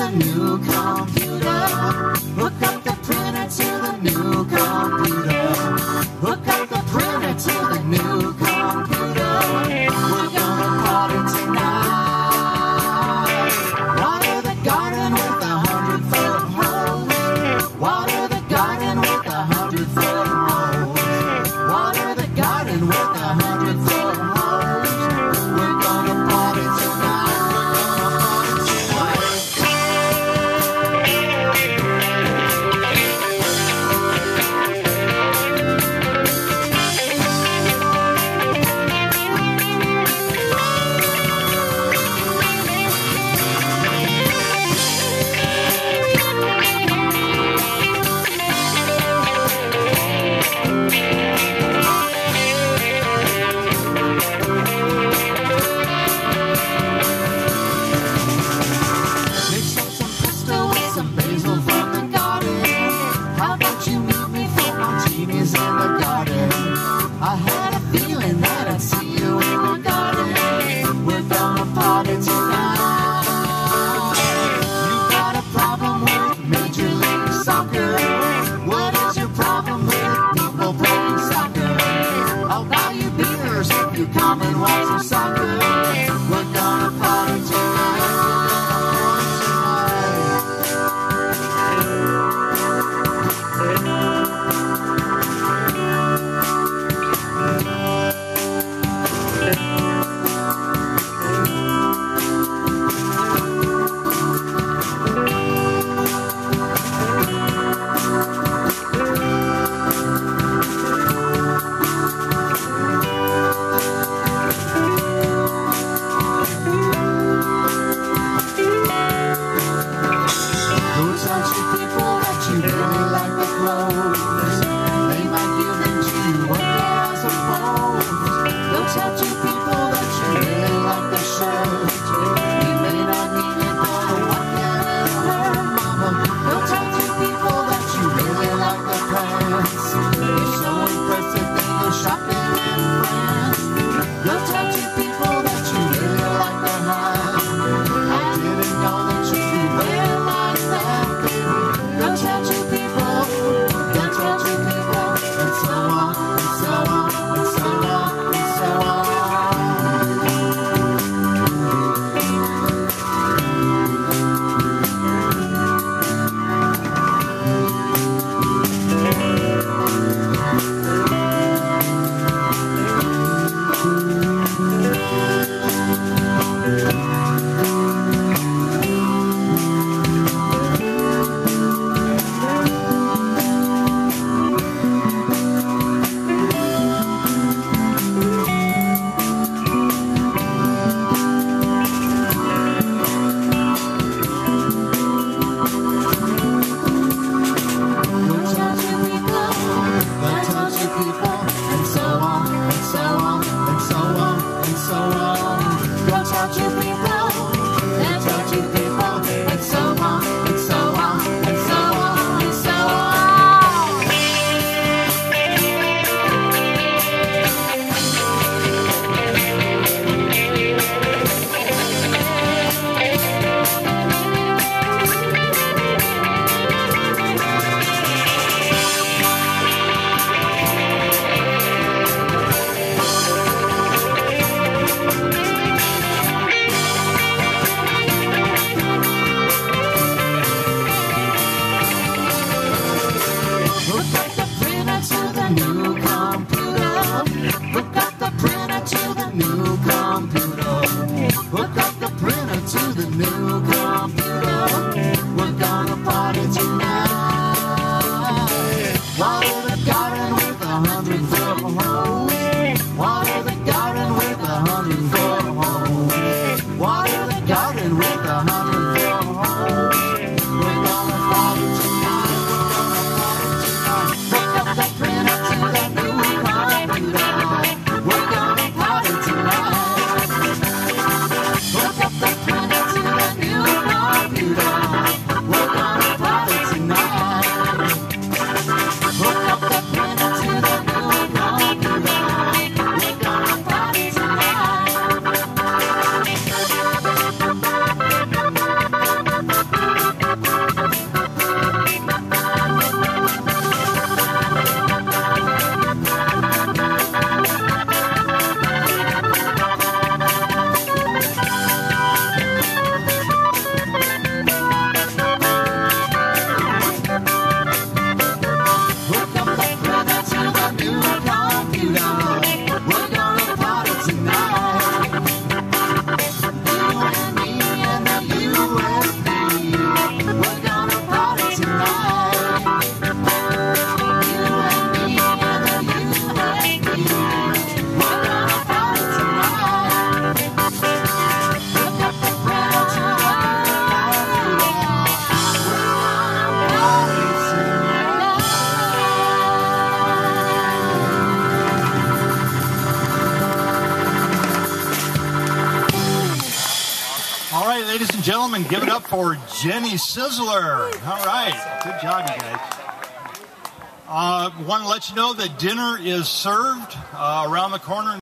the new computer. Hook up the printer to the new computer. Hook up the printer to the new computer. We're gonna party tonight. Water the garden with 100-foot hose. Water the garden with 100-foot hose. Water the garden with 100-foot hose. We're gonna party tonight. I had a feeling that I'd see you in the garden. We're gonna party tonight. You got a problem with Major League Soccer? What is your problem with people playing soccer? I'll buy you beers if you come and watch some soccer. We're gonna party tonight. All right, ladies and gentlemen, give it up for Jenny Sizzler. All right, good job, you guys. Want to let you know that dinner is served around the corner.